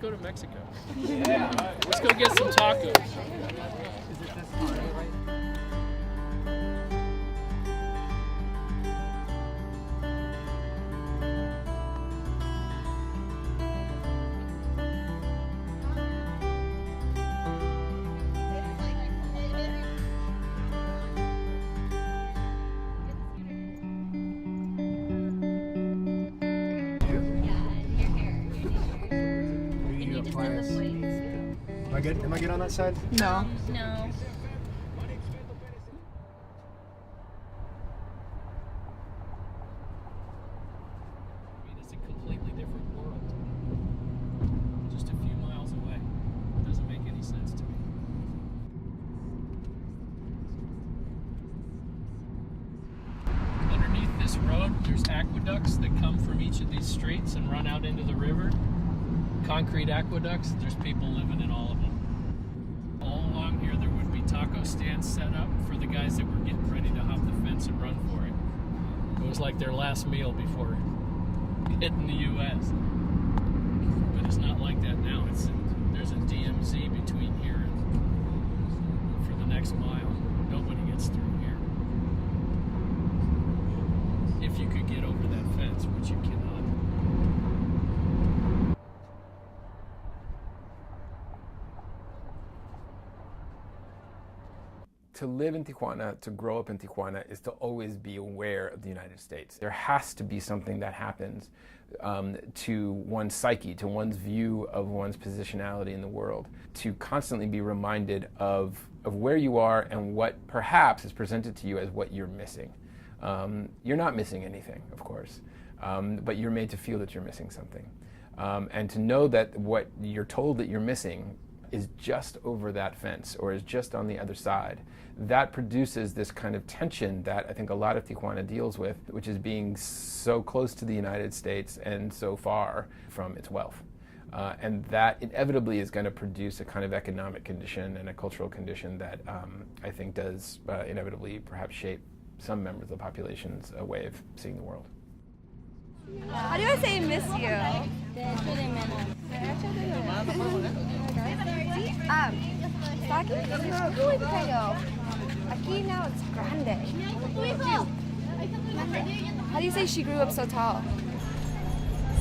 go to Mexico. Yeah. Let's go get some tacos. Am I good? Am I good on that side? No. No. I mean, it's a completely different world. Just a few miles away. It doesn't make any sense to me. Underneath this road, there's aqueducts that come from each of these streets and run out into the river. Concrete aqueducts, there's people living in all of them. All along here there would be taco stands set up for the guys that were getting ready to hop the fence and run for it. It was like their last meal before hitting the U.S. But it's not like that now. There's a DMZ between here and for the next mile. Nobody gets through here. If you could get over that fence, which you cannot. To live in Tijuana, to grow up in Tijuana, is to always be aware of the United States. There has to be something that happens to one's psyche, to one's view of one's positionality in the world, to constantly be reminded of where you are and what perhaps is presented to you as what you're missing. You're not missing anything, of course, but you're made to feel that you're missing something. And to know that what you're told that you're missing is just over that fence or is just on the other side, that produces this kind of tension that I think a lot of Tijuana deals with, which is being so close to the United States and so far from its wealth. And that inevitably is going to produce a kind of economic condition and a cultural condition that I think does inevitably perhaps shape some members of the population's way of seeing the world. How do I say miss you? Está aquí muy pequeño. Aquí now it's grande. How do you say she grew up so tall?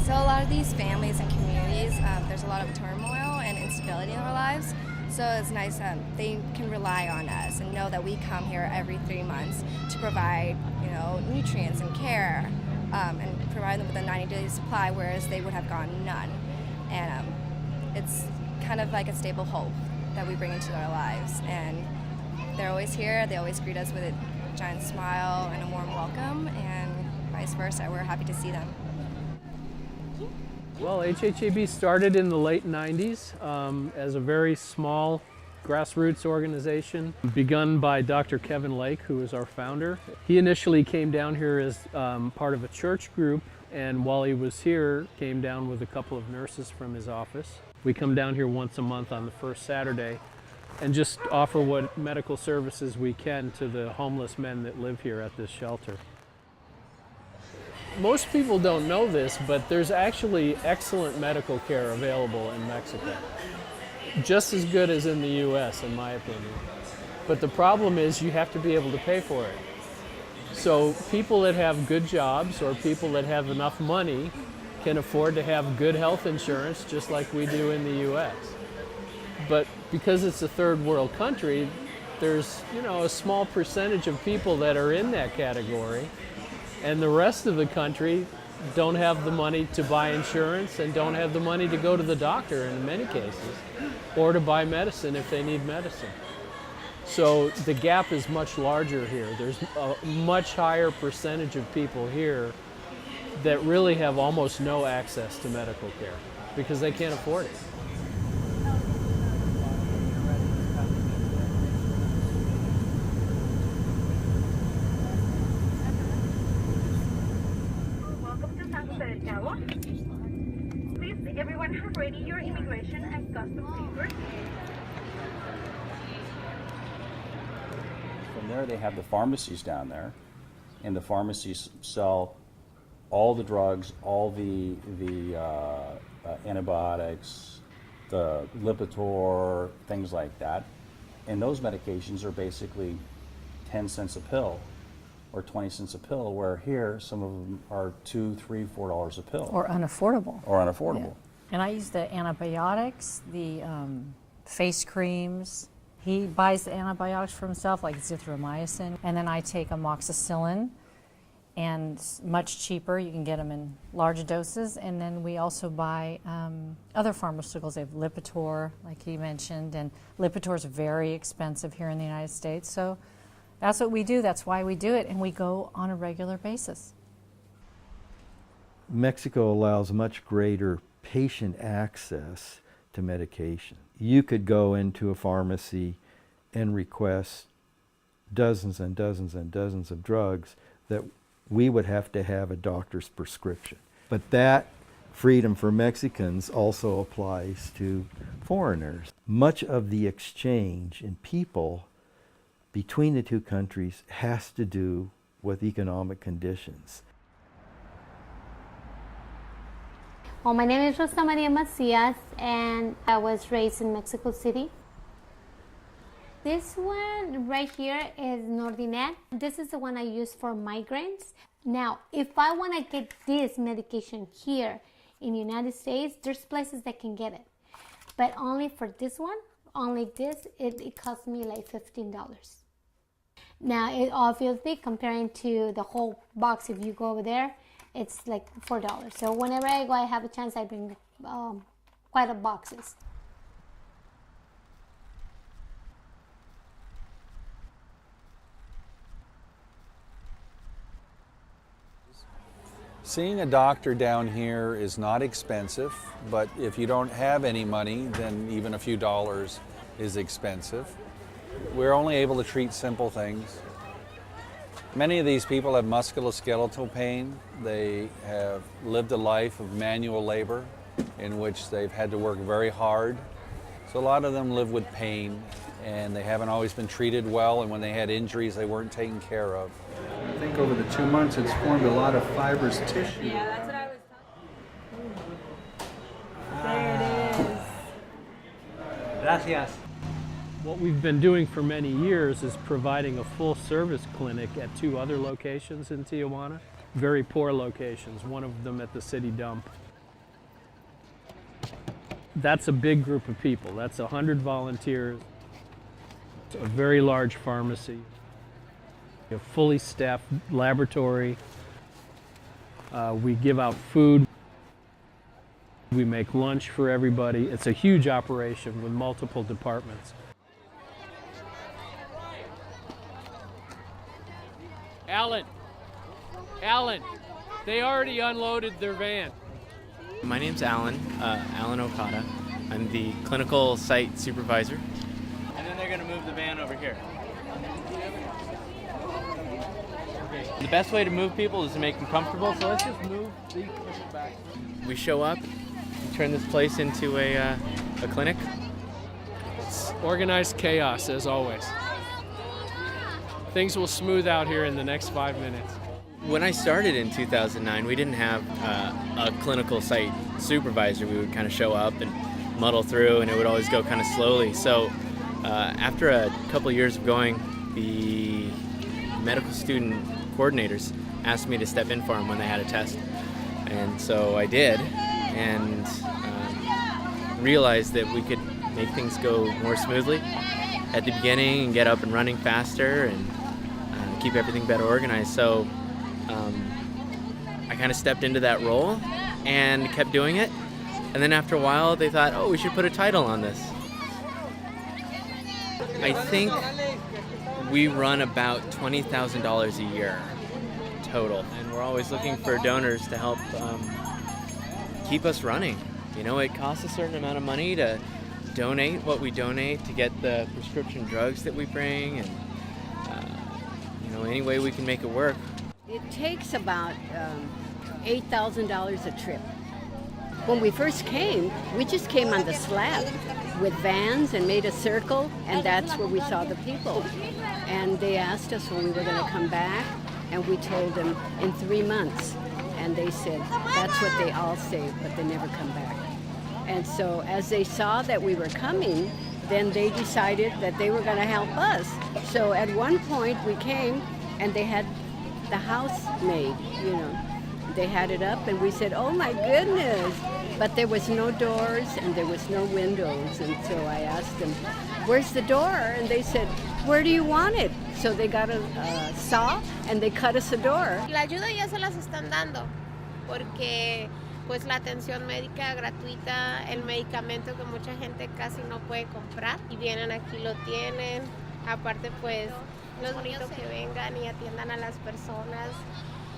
So a lot of these families and communities, there's a lot of turmoil and instability in their lives. So it's nice that they can rely on us and know that we come here every 3 months to provide, nutrients and care, and provide them with a 90-day supply, whereas they would have gotten none. And it's kind of like a stable hope that we bring into their lives. And they're always here. They always greet us with a giant smile and a warm welcome, and vice versa. We're happy to see them. Well, HHAB started in the late 90s as a very small grassroots organization begun by Dr. Kevin Lake, who is our founder. He initially came down here as part of a church group, and while he was here, came down with a couple of nurses from his office. We come down here once a month on the first Saturday and just offer what medical services we can to the homeless men that live here at this shelter. Most people don't know this, but there's actually excellent medical care available in Mexico. Just as good as in the US, in my opinion. But the problem is you have to be able to pay for it. So people that have good jobs or people that have enough money can afford to have good health insurance just like we do in the US. But because it's a third world country, there's a small percentage of people that are in that category, and the rest of the country don't have the money to buy insurance and don't have the money to go to the doctor in many cases, or to buy medicine if they need medicine. So the gap is much larger here. There's a much higher percentage of people here that really have almost no access to medical care because they can't afford it. Please, everyone have ready your immigration and customs papers. From there, they have the pharmacies down there, and the pharmacies sell all the drugs, all the antibiotics, the Lipitor, things like that. And those medications are basically 10 cents a pill or 20 cents a pill, where here some of them are $2, $3, $4 a pill. Or unaffordable. Or unaffordable. Yeah. And I use the antibiotics, the face creams. He buys the antibiotics for himself, like zithromycin, and then I take amoxicillin, and much cheaper. You can get them in large doses. And then we also buy other pharmaceuticals. They have Lipitor, like he mentioned, and Lipitor is very expensive here in the United States. So that's what we do. That's why we do it, and we go on a regular basis. Mexico allows much greater patient access to medication. You could go into a pharmacy and request dozens and dozens and dozens of drugs that we would have to have a doctor's prescription. But that freedom for Mexicans also applies to foreigners. Much of the exchange in people between the two countries has to do with economic conditions. Well, my name is Rosa Maria Macias, and I was raised in Mexico City. This one right here is Nordinet. This is the one I use for migraines. Now, if I want to get this medication here in the United States, there's places that can get it. But only for this one, only this, it cost me like $15. Now, it obviously, comparing to the whole box, if you go over there, it's like $4. So whenever I go, I have a chance, I bring quite a boxes. Seeing a doctor down here is not expensive, but if you don't have any money, then even a few dollars is expensive. We're only able to treat simple things. Many of these people have musculoskeletal pain. They have lived a life of manual labor in which they've had to work very hard. So a lot of them live with pain, and they haven't always been treated well, and when they had injuries, they weren't taken care of. I think over the 2 months it's formed a lot of fibrous tissue. Yeah, that's what I was talking about. There it is. Gracias. What we've been doing for many years is providing a full service clinic at 2 other locations in Tijuana. Very poor locations, one of them at the city dump. That's a big group of people. That's 100 volunteers, a very large pharmacy, a fully staffed laboratory. We give out food. We make lunch for everybody. It's a huge operation with multiple departments. Alan, they already unloaded their van. My name's Alan Okada. I'm the clinical site supervisor. And then they're going to move the van over here. Okay. The best way to move people is to make them comfortable, so let's just move the equipment back. We show up, we turn this place into a clinic. It's organized chaos, as always. Things will smooth out here in the next 5 minutes. When I started in 2009, we didn't have a clinical site supervisor. We would kind of show up and muddle through, and it would always go kind of slowly. So after a couple of years of going, the medical student coordinators asked me to step in for them when they had a test. And so I did, and realized that we could make things go more smoothly at the beginning and get up and running faster and keep everything better organized. So I kind of stepped into that role and kept doing it. And then after a while, they thought, oh, we should put a title on this. I think we run about $20,000 a year total. And we're always looking for donors to help keep us running. You know, it costs a certain amount of money to donate what we donate to get the prescription drugs that we bring, and you know, any way we can make it work. It takes about $8,000 a trip. When we first came, we just came on the slab with vans and made a circle, and that's where we saw the people. And they asked us when we were going to come back, and we told them in 3 months. And they said, that's what they all say, but they never come back. And so as they saw that we were coming, then they decided that they were going to help us. So at one point we came and they had the house made, you know. They had it up and we said, oh my goodness. But there was no doors and there was no windows. And so I asked them, where's the door? And they said, where do you want it? So they got a saw and they cut us a door. La ayuda ya se las están dando porque pues la atención médica gratuita, el medicamento que mucha gente casi no puede comprar y vienen aquí lo tienen. Aparte pues los niños que vengan y atiendan a las personas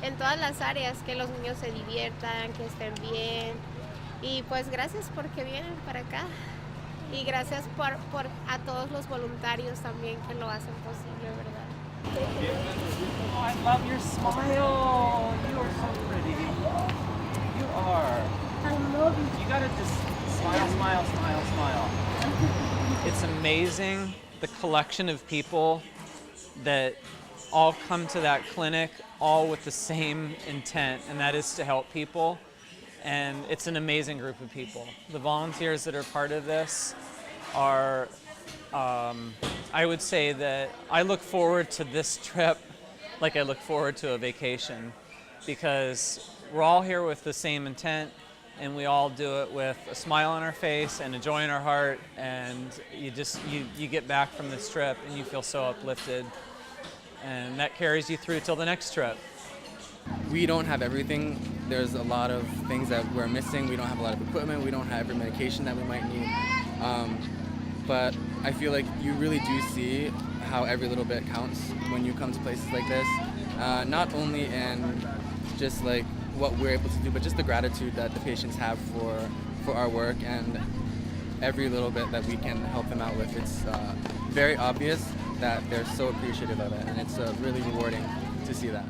en todas las áreas, que los niños se diviertan, que estén bien. Y pues gracias porque vienen para acá. Y gracias por a todos los voluntarios también que lo hacen posible, ¿verdad? Oh, I love your smile. You are so pretty. You are. I love you. You gotta just smile, smile, smile, smile. It's amazing the collection of people that all come to that clinic all with the same intent, and that is to help people. And it's an amazing group of people. The volunteers that are part of this are, I would say that I look forward to this trip like I look forward to a vacation, because we're all here with the same intent and we all do it with a smile on our face and a joy in our heart, and you get back from this trip and you feel so uplifted, and that carries you through till the next trip. We don't have everything. There's a lot of things that we're missing. We don't have a lot of equipment. We don't have every medication that we might need. But I feel like you really do see how every little bit counts when you come to places like this. Not only in just like what we're able to do, but just the gratitude that the patients have for our work and every little bit that we can help them out with. It's very obvious that they're so appreciative of it, and it's really rewarding to see that.